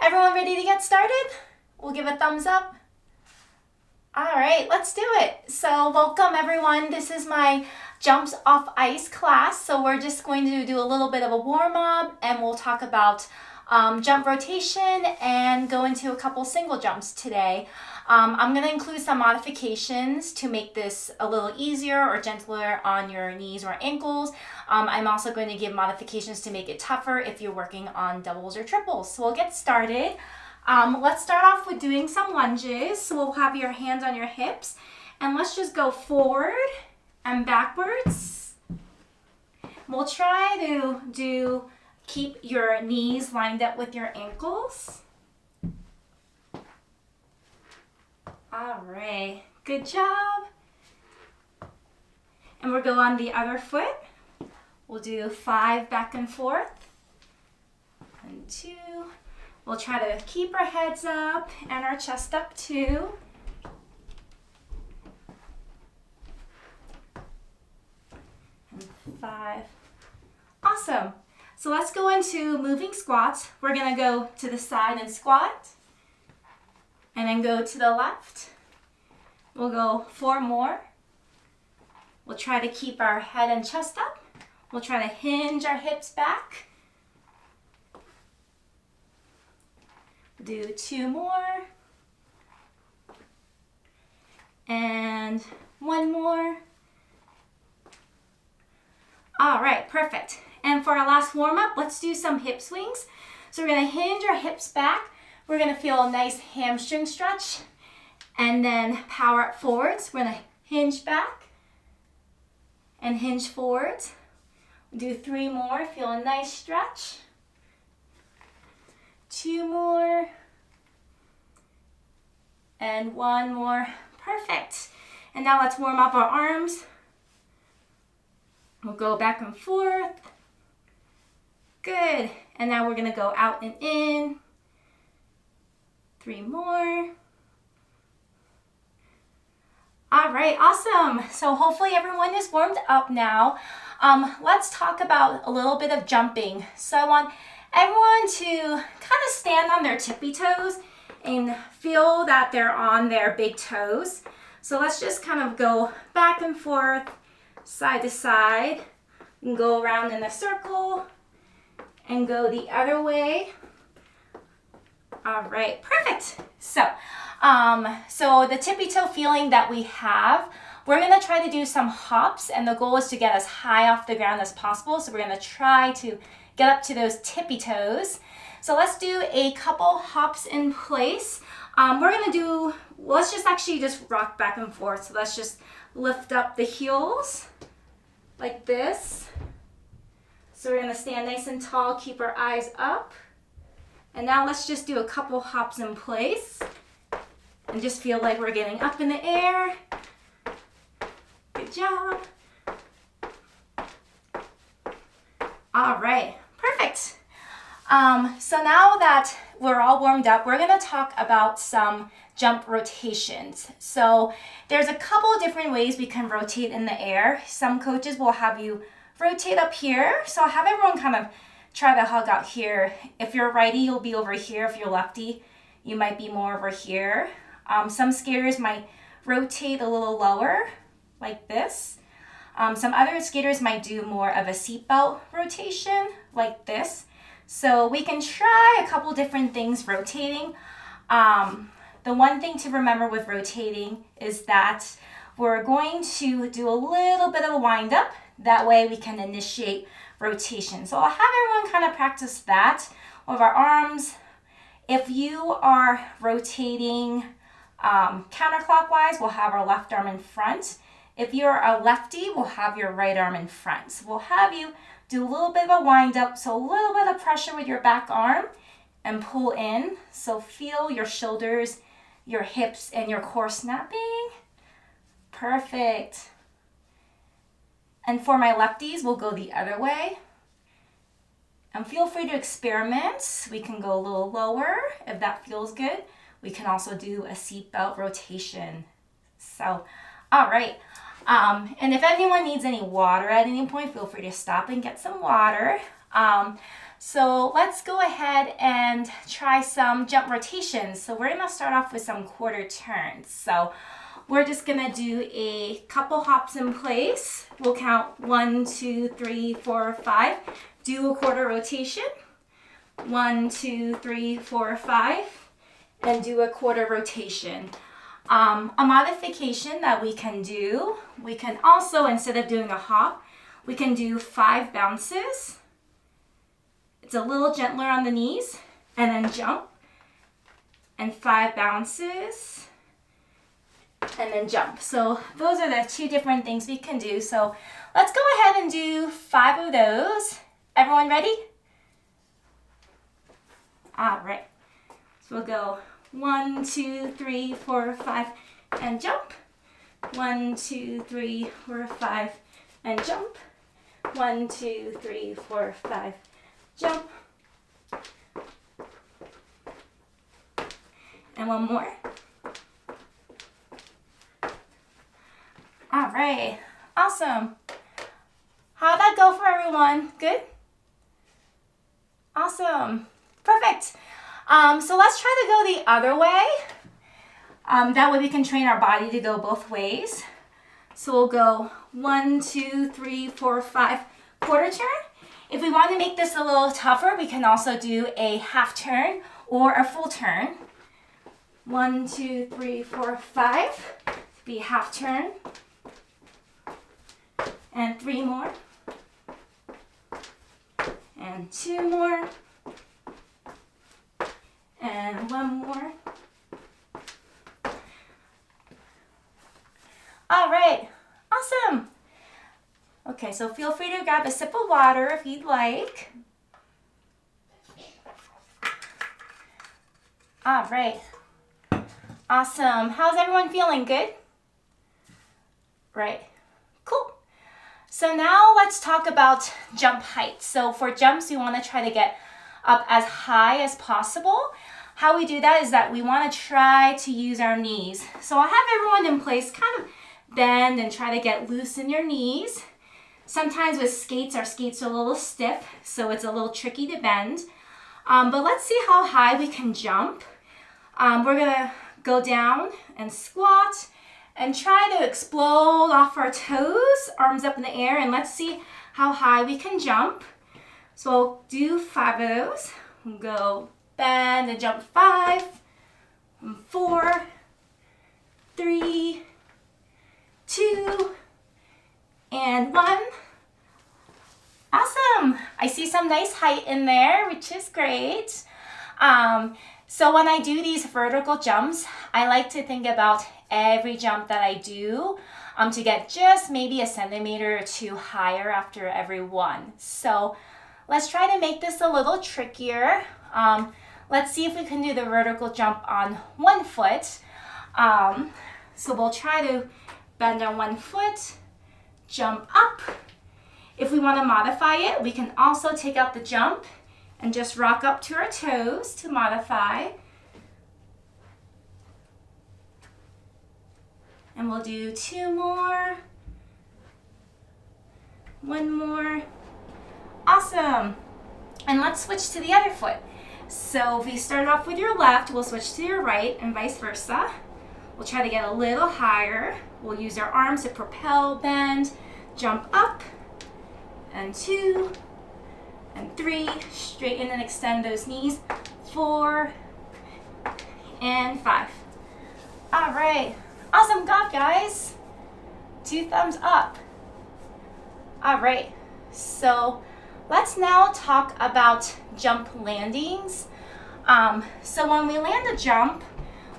Everyone ready to get started? We'll give a thumbs up. All right, let's do it. So welcome everyone. This is my jumps off ice class. So we're just going to do a little bit of a warm up and we'll talk about jump rotation and go into a couple single jumps today. I'm going to include some modifications to make this a little easier or gentler on your knees or ankles. I'm also going to give modifications to make it tougher if you're working on doubles or triples. So we'll get started. Let's start off with doing some lunges. So we'll have your hands on your hips and let's just go forward and backwards. We'll try to keep your knees lined up with your ankles. All right, good job. And we'll go on the other foot. We'll do 5 back and forth. And 2. We'll try to keep our heads up and our chest up too. And 5. Awesome. So let's go into moving squats. We're gonna go to the side and squat. And then go to the left. We'll go 4 more. We'll try to keep our head and chest up. We'll try to hinge our hips back. Do 2 more. And 1 more. All right, perfect. And for our last warm up, let's do some hip swings. So we're gonna hinge our hips back. We're gonna feel a nice hamstring stretch and then power up forwards. We're gonna hinge back and hinge forwards. Do 3 more, feel a nice stretch. 2 more. And 1 more, perfect. And now let's warm up our arms. We'll go back and forth. Good, and now we're gonna go out and in. 3 more. All right, awesome. So hopefully everyone is warmed up now. Let's talk about a little bit of jumping. So I want everyone to kind of stand on their tippy toes and feel that they're on their big toes. So let's just kind of go back and forth, side to side, and go around in a circle and go the other way. All right, perfect. So the tippy toe feeling that we have, we're gonna try to do some hops and the goal is to get as high off the ground as possible. So we're gonna try to get up to those tippy toes. So let's do a couple hops in place. Let's just actually just rock back and forth. So let's just lift up the heels like this. So we're gonna stand nice and tall, keep our eyes up. And now let's just do a couple hops in place and just feel like we're getting up in the air. Good job. All right, perfect. So now that we're all warmed up, we're gonna talk about some jump rotations. So there's a couple of different ways we can rotate in the air. Some coaches will have you rotate up here. So I'll have everyone kind of try to hug out here. If you're righty, you'll be over here. If you're lefty, you might be more over here. Some skaters might rotate a little lower, like this. Some other skaters might do more of a seatbelt rotation, like this. So we can try a couple different things rotating. The one thing to remember with rotating is that we're going to do a little bit of a wind up. That way we can initiate rotation. So I'll have everyone kind of practice that with our arms. If you are rotating counterclockwise, we'll have our left arm in front. If you're a lefty, we'll have your right arm in front. So we'll have you do a little bit of a wind up, so a little bit of pressure with your back arm and pull in. So feel your shoulders, your hips, and your core snapping. Perfect. And for my lefties, we'll go the other way. And feel free to experiment. We can go a little lower if that feels good. We can also do a seatbelt rotation. So, all right. And if anyone needs any water at any point, feel free to stop and get some water. So let's go ahead and try some jump rotations. So we're gonna start off with some quarter turns. So we're just gonna do a couple hops in place. We'll count 1, 2, 3, 4, 5. Do a quarter rotation. 1, 2, 3, 4, 5. And do a quarter rotation. A modification that we can do, we can also, instead of doing a hop, we can do 5 bounces. It's a little gentler on the knees, and then jump, and 5 bounces, and then jump. So those are the 2 different things we can do. So let's go ahead and do 5 of those. Everyone ready? All right. So we'll go 1, 2, 3, 4, 5, and jump. 1, 2, 3, 4, 5, and jump. 1, 2, 3, 4, 5, jump. And one more. All right, awesome. How'd that go for everyone? Good? Awesome, perfect. So let's try to go the other way. That way we can train our body to go both ways. So we'll go 1, 2, 3, 4, 5, quarter turn. If we want to make this a little tougher, we can also do a half turn or a full turn. 1, 2, 3, 4, 5. Be half turn. And 3 more. And 2 more. And 1 more. All right, awesome. Okay, so feel free to grab a sip of water if you'd like. All right, awesome. How's everyone feeling? Good? Right, cool. So now let's talk about jump height. So for jumps, we want to try to get up as high as possible. How we do that is that we want to try to use our knees. So I'll have everyone in place, kind of bend and try to get loose in your knees. Sometimes with skates, our skates are a little stiff, so it's a little tricky to bend. But let's see how high we can jump. We're gonna go down and squat and try to explode off our toes, arms up in the air, and let's see how high we can jump. So we'll do 5 of those. We'll go bend and jump 5, 4, 3, 2, and 1. Awesome. I see some nice height in there, which is great. So when I do these vertical jumps, I like to think about every jump that I do to get just maybe a centimeter or 2 higher after every one. So let's try to make this a little trickier. Let's see if we can do the vertical jump on 1 foot. So we'll try to bend on 1 foot, jump up. If we want to modify it, we can also take out the jump and just rock up to our toes to modify. And we'll do 2 more, 1 more. Awesome. And let's switch to the other foot. So if we start off with your left, we'll switch to your right and vice versa. We'll try to get a little higher. We'll use our arms to propel, bend, jump up, and 2, and 3. Straighten and extend those knees. 4, and 5. All right. Awesome job, guys. 2 thumbs up. All right. So let's now talk about jump landings. So when we land a jump,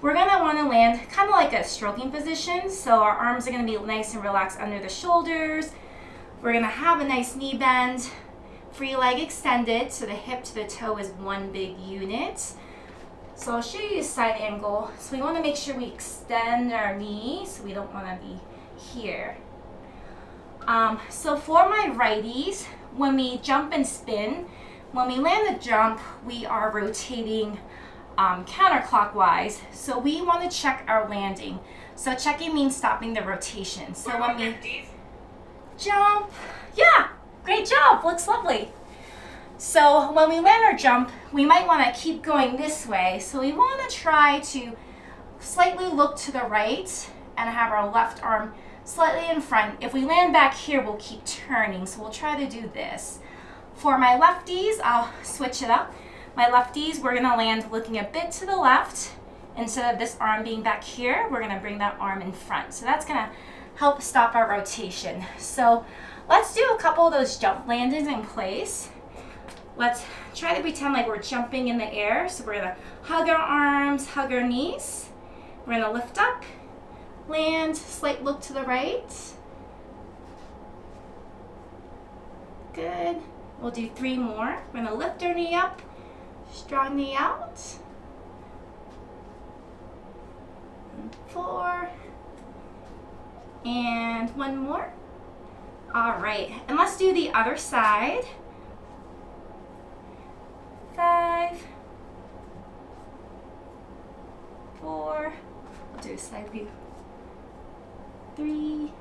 we're gonna wanna land kind of like a stroking position. So our arms are gonna be nice and relaxed under the shoulders. We're gonna have a nice knee bend, free leg extended, so the hip to the toe is one big unit. So I'll show you a side angle. So we wanna make sure we extend our knee, so we don't wanna be here. So for my righties, when we jump and spin, when we land the jump, we are rotating counterclockwise. So we want to check our landing. So checking means stopping the rotation. So when we jump, yeah, great job, looks lovely. So when we land our jump, we might want to keep going this way. So we want to try to slightly look to the right and have our left arm slightly in front. If we land back here, we'll keep turning. So we'll try to do this. For my lefties, I'll switch it up. My lefties, we're gonna land looking a bit to the left. Instead of this arm being back here, we're gonna bring that arm in front. So that's gonna help stop our rotation. So let's do a couple of those jump landings in place. Let's try to pretend like we're jumping in the air. So we're gonna hug our arms, hug our knees. We're gonna lift up, land, slight look to the right. Good. We'll do 3 more. We're gonna lift our knee up, strong knee out. 4. And 1 more. All right, and let's do the other side. 5, 4, we'll do a side view. 3,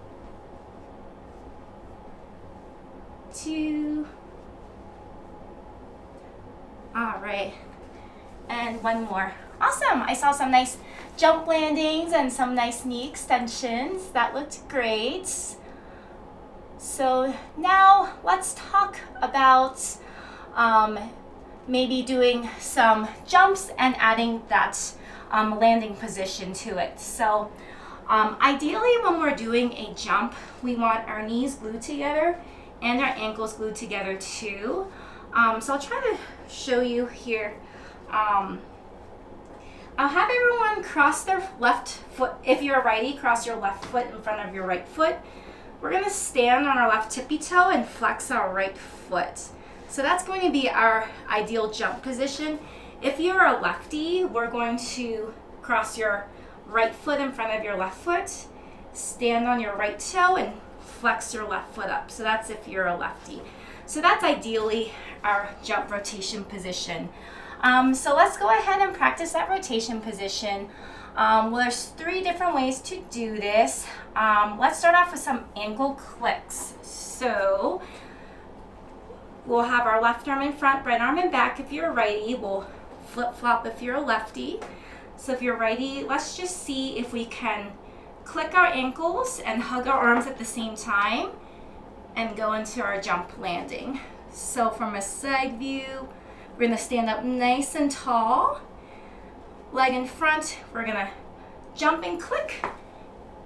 2, all right, and 1 more. Awesome, I saw some nice jump landings and some nice knee extensions. That looked great. So now let's talk about maybe doing some jumps and adding that landing position to it. So ideally when we're doing a jump, we want our knees glued together and our ankles glued together too. So I'll try to show you here. I'll have everyone cross their left foot. If you're a righty, cross your left foot in front of your right foot. We're gonna stand on our left tippy toe and flex our right foot. So that's going to be our ideal jump position. If you're a lefty, we're going to cross your right foot in front of your left foot, stand on your right toe and flex your left foot up. So that's if you're a lefty. So that's ideally our jump rotation position. So let's go ahead and practice that rotation position. Well, there's 3 different ways to do this. Let's start off with some ankle clicks. So we'll have our left arm in front, right arm in back if you're a righty. We'll flip-flop if you're a lefty. So if you're righty, let's just see if we can click our ankles and hug our arms at the same time and go into our jump landing. So from a side view, we're gonna stand up nice and tall. Leg in front, we're gonna jump and click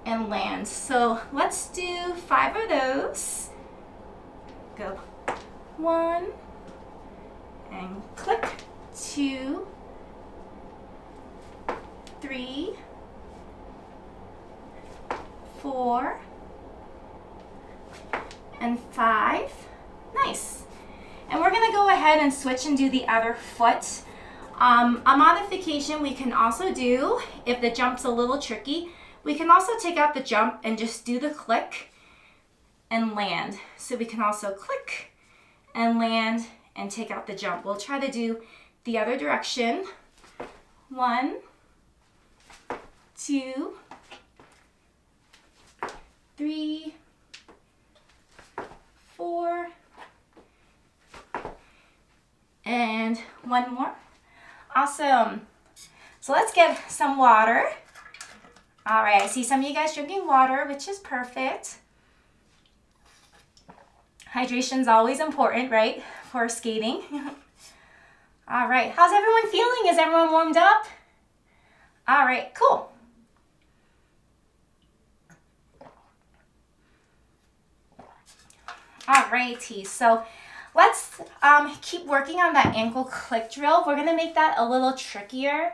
and land. So let's do 5 of those. Go 1 and click, 2, 3, 4, and 5. Nice. And we're gonna go ahead and switch and do the other foot. A modification we can also do, if the jump's a little tricky, we can also take out the jump and just do the click and land. So we can also click and land and take out the jump. We'll try to do the other direction. 1, 2, 3, 4, and 1 more. Awesome. So let's get some water. All right, I see some of you guys drinking water, which is perfect. Hydration's always important, right, for skating. All right, how's everyone feeling? Is everyone warmed up? All right, cool. All righty, so let's keep working on that ankle click drill. We're gonna make that a little trickier.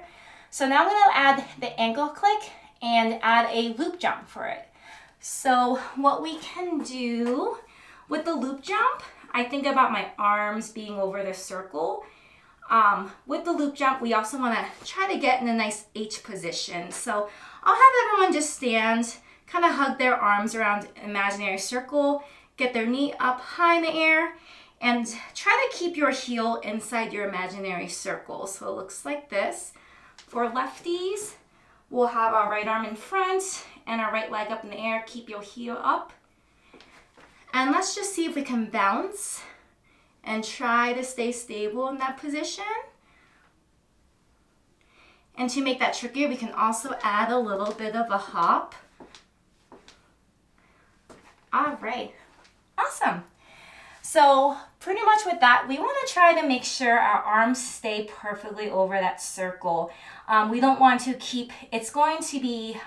So now I'm gonna add the ankle click and add a loop jump for it. So what we can do with the loop jump, I think about my arms being over the circle. With the loop jump, we also wanna try to get in a nice H position. So I'll have everyone just stand, kind of hug their arms around an imaginary circle, get their knee up high in the air, and try to keep your heel inside your imaginary circle. So it looks like this. For lefties, we'll have our right arm in front and our right leg up in the air. Keep your heel up. And let's just see if we can bounce and try to stay stable in that position. And to make that trickier, we can also add a little bit of a hop. All right, awesome. So pretty much with that, we want to try to make sure our arms stay perfectly over that circle. We don't want to keep, it's going to be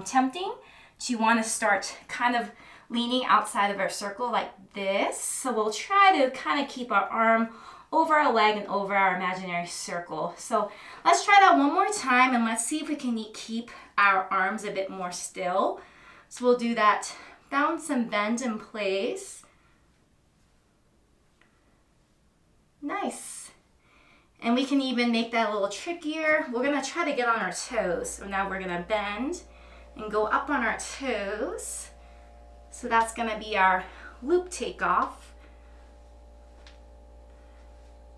tempting to want to start kind of leaning outside of our circle like this. So we'll try to kind of keep our arm over our leg and over our imaginary circle. So let's try that one more time and let's see if we can keep our arms a bit more still. So we'll do that bounce and bend in place. Nice. And we can even make that a little trickier. We're gonna try to get on our toes. So now we're gonna bend and go up on our toes. So that's gonna be our loop takeoff.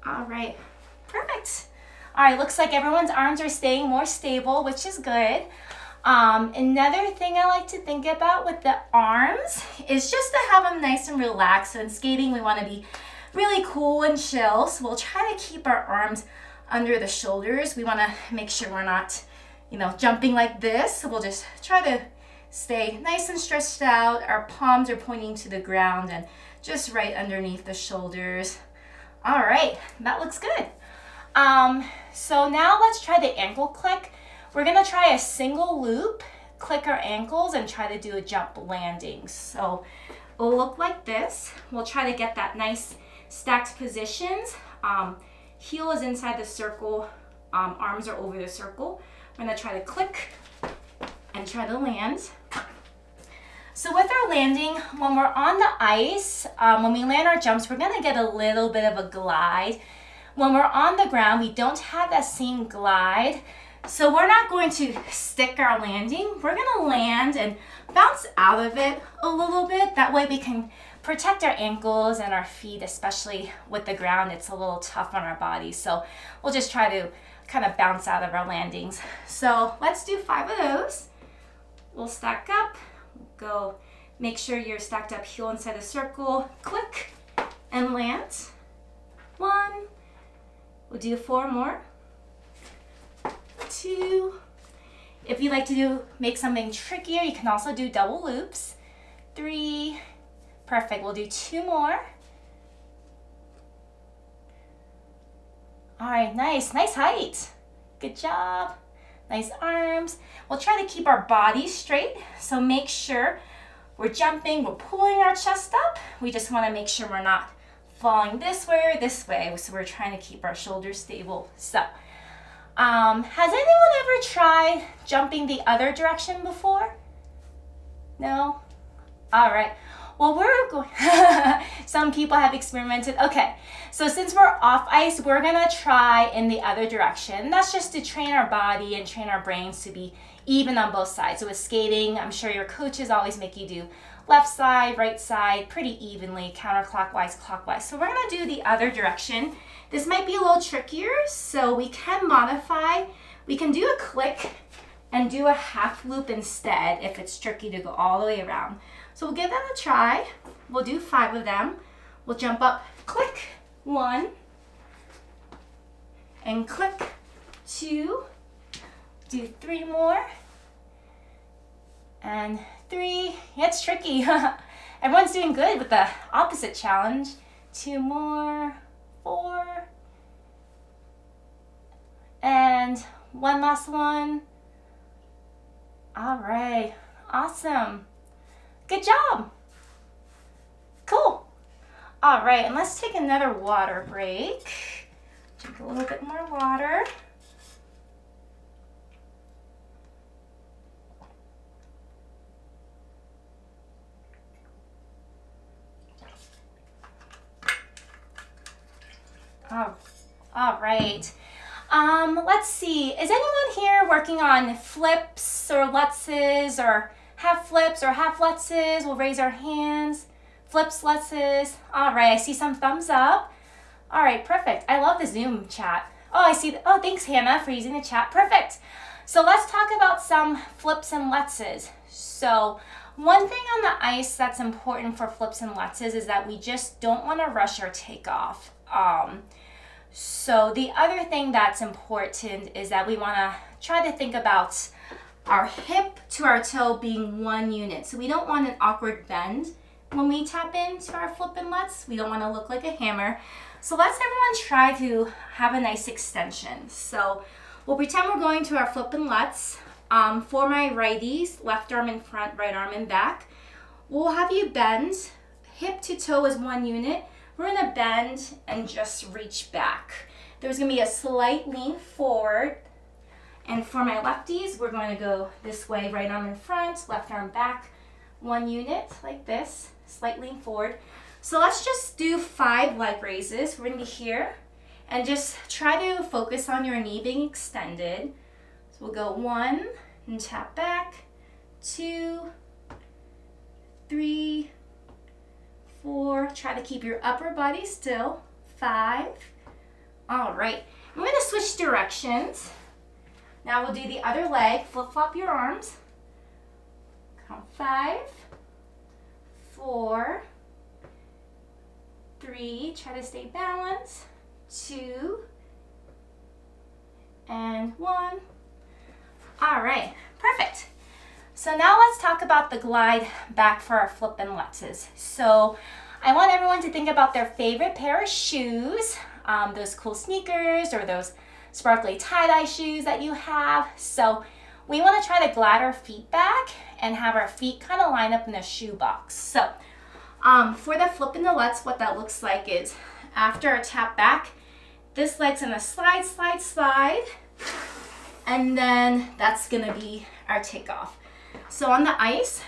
All right, perfect. All right, looks like everyone's arms are staying more stable, which is good. Another thing I like to think about with the arms is just to have them nice and relaxed. So in skating, we wanna be really cool and chill. So we'll try to keep our arms under the shoulders. We wanna make sure we're not, jumping like this. So we'll just try to stay nice and stretched out. Our palms are pointing to the ground and just right underneath the shoulders. All right, that looks good. So now let's try the ankle click. We're gonna try a single loop, click our ankles and try to do a jump landing. So it'll look like this. We'll try to get that nice stacked positions. Heel is inside the circle, arms are over the circle. We're gonna try to click and try to land. So with our landing, when we're on the ice, when we land our jumps, we're gonna get a little bit of a glide. When we're on the ground, we don't have that same glide. So we're not going to stick our landing. We're gonna land and bounce out of it a little bit. That way we can protect our ankles and our feet, especially with the ground. It's a little tough on our bodies. So we'll just try to kind of bounce out of our landings. So let's do 5 of those. We'll stack up, go make sure you're stacked up, heel inside the circle, click and land. 1, we'll do 4 more. 2, if you like to make something trickier, you can also do double loops. 3, perfect, we'll do 2 more. All right, nice height. Good job. Nice arms. We'll try to keep our body straight. So make sure we're jumping, we're pulling our chest up. We just want to make sure we're not falling this way or this way. So we're trying to keep our shoulders stable. So, has anyone ever tried jumping the other direction before? No? All right. Well, we're going, some people have experimented. Okay, so since we're off ice, we're gonna try in the other direction. That's just to train our body and train our brains to be even on both sides. So with skating, I'm sure your coaches always make you do left side, right side, pretty evenly, counterclockwise, clockwise. So we're gonna do the other direction. This might be a little trickier, so we can modify. We can do a click and do a half loop instead if it's tricky to go all the way around. So we'll give that a try. We'll do 5 of them. We'll jump up, click, 1, and click, 2, do 3 more, and 3. Yeah, it's tricky. Everyone's doing good with the opposite challenge. 2 more, 4, and 1 last one. All right, awesome. Good job. Cool. All right, and let's take another water break. Drink a little bit more water. Oh, all right. Let's see. Is anyone here working on flips or lutzes or half flips or half lutzes? We'll raise our hands. Flips, lutzes. All right, I see some thumbs up. All right, perfect. I love the Zoom chat. Oh, I see. Oh, thanks, Hannah, for using the chat. Perfect. So let's talk about some flips and lutzes. So One thing on the ice that's important for flips and lutzes is that we just don't want to rush our takeoff. So the other thing that's important is that we want to try to think about our hip to our toe being one unit. So we don't want an awkward bend when we tap into our flip and lutz. We don't want to look like a hammer. So let's everyone try to have a nice extension. So we'll pretend we're going to our flip and lutz. For my righties, left arm in front, right arm in back, we'll have you bend. Hip to toe is one unit. We're gonna bend and just reach back. There's gonna be a slight lean forward. And for my lefties, we're going to go this way, right arm in front, left arm back, one unit like this, slight lean forward. So let's just do 5 leg raises. We're gonna be here and just try to focus on your knee being extended. So we'll go 1 and tap back, 2, 3, 4. Try to keep your upper body still, 5. All right, I'm gonna switch directions. Now we'll do the other leg, flip-flop your arms. Count 5, 4, 3, try to stay balanced, 2, and 1. All right, perfect. So now let's talk about the glide back for our flip and lutzes. So I want everyone to think about their favorite pair of shoes, those cool sneakers or those sparkly tie-dye shoes that you have. So we want to try to glide our feet back and have our feet kind of line up in a shoe box. So for the flip and the lutz, what that looks like is after our tap back, this leg's gonna slide, slide, slide, and then that's gonna be our takeoff. So on the ice,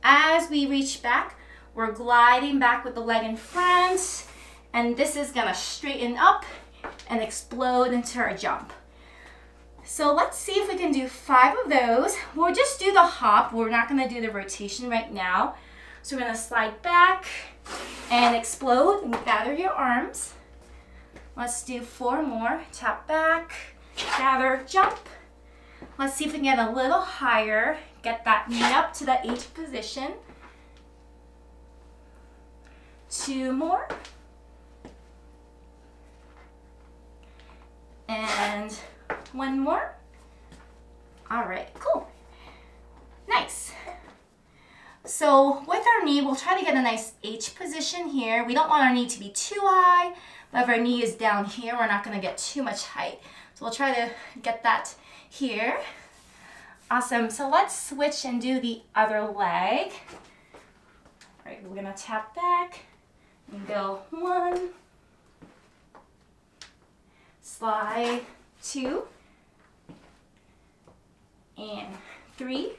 as we reach back, we're gliding back with the leg in front, and this is gonna straighten up and explode into our jump. So let's see if we can do 5 of those. We'll just do the hop. We're not gonna do the rotation right now. So we're gonna slide back and explode and gather your arms. Let's do 4 more. Tap back, gather, jump. Let's see if we can get a little higher. Get that knee up to that H position. 2 more. And 1 more. All right, cool. Nice. So with our knee, we'll try to get a nice H position here. We don't want our knee to be too high, but if our knee is down here, we're not gonna get too much height. So we'll try to get that here. Awesome, so let's switch and do the other leg. All right, we're gonna tap back and go 1, slide 2, and 3,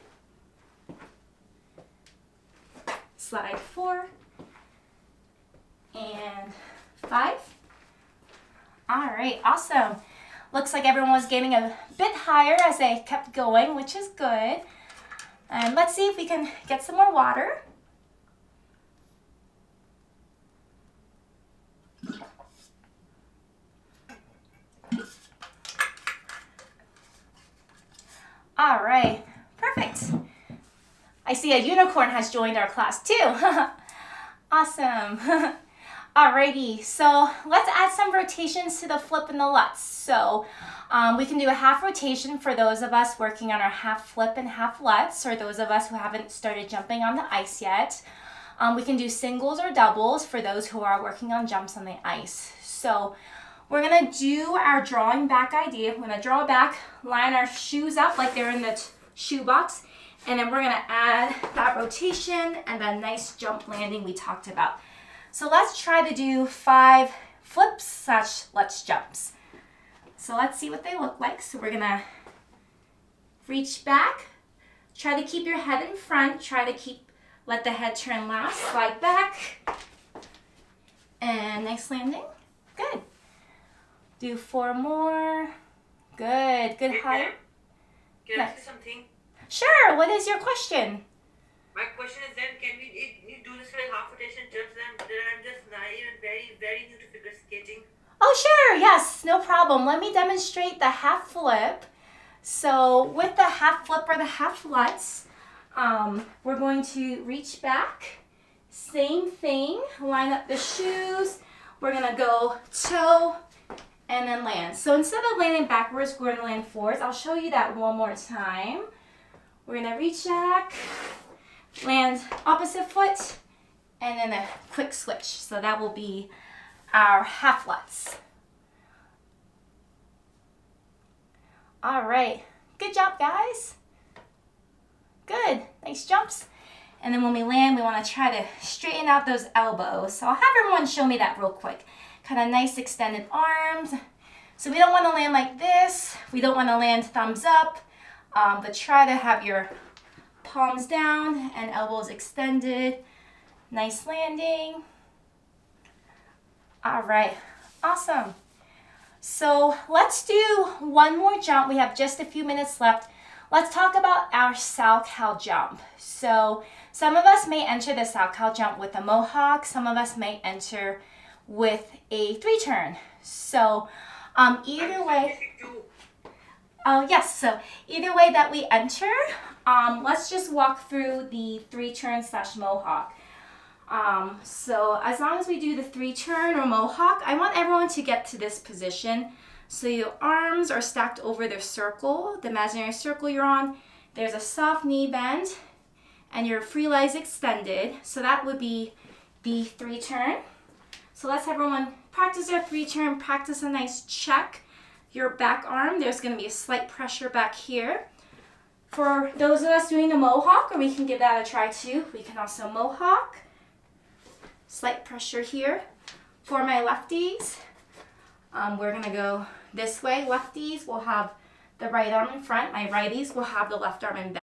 slide 4, and 5. All right, awesome. Looks like everyone was getting a bit higher as they kept going, which is good. And let's see if we can get some more water. All right, perfect. I see a unicorn has joined our class too. Awesome. Alrighty, so let's add some rotations to the flip and the lutz. So we can do a half rotation for those of us working on our half flip and half lutz, or those of us who haven't started jumping on the ice yet. We can do singles or doubles for those who are working on jumps on the ice. So we're gonna do our drawing back idea. We're gonna draw back, line our shoes up like they're in the shoe box, and then we're gonna add that rotation and that nice jump landing we talked about. So let's try to do 5 flips / lutz jumps. So let's see what they look like. So we're gonna reach back, try to keep your head in front, let the head turn last, slide back, and nice landing. Good. Do 4 more. Good, good height. Can I say something? Sure, what is your question? My question is then, can we do this like half rotation jumps then I'm just naive and very, very new to figure skating? Oh, sure, yes, no problem. Let me demonstrate the half flip. So with the half flip or the half lutz, We're going to reach back. Same thing. Line up the shoes. We're going to go toe and then land. So instead of landing backwards, we're going to land forwards. I'll show you that one more time. We're going to reach back, land opposite foot, and then a quick switch. So that will be our half lutz. All right. Good job, guys. Good. Nice jumps. And then when we land, we want to try to straighten out those elbows. So I'll have everyone show me that real quick. Kind of nice extended arms. So we don't want to land like this. We don't want to land thumbs up. But try to have your palms down and elbows extended. Nice landing. All right. Awesome. So let's do one more jump. We have just a few minutes left. Let's talk about our Salchow jump. So some of us may enter the Salchow jump with a mohawk. Some of us may enter with a 3-turn. So either way, yes. So either way that we enter, let's just walk through the 3-turn / mohawk. So as long as we do the 3-turn or mohawk, I want everyone to get to this position. So your arms are stacked over the circle, the imaginary circle you're on. There's a soft knee bend and your free legs extended. So that would be the 3-turn. So let's have everyone practice their 3-turn, practice a nice check. Your back arm, there's going to be a slight pressure back here. For those of us doing the mohawk, or we can give that a try too, we can also mohawk. Slight pressure here. For my lefties, we're going to go this way. Lefties will have the right arm in front. My righties will have the left arm in back.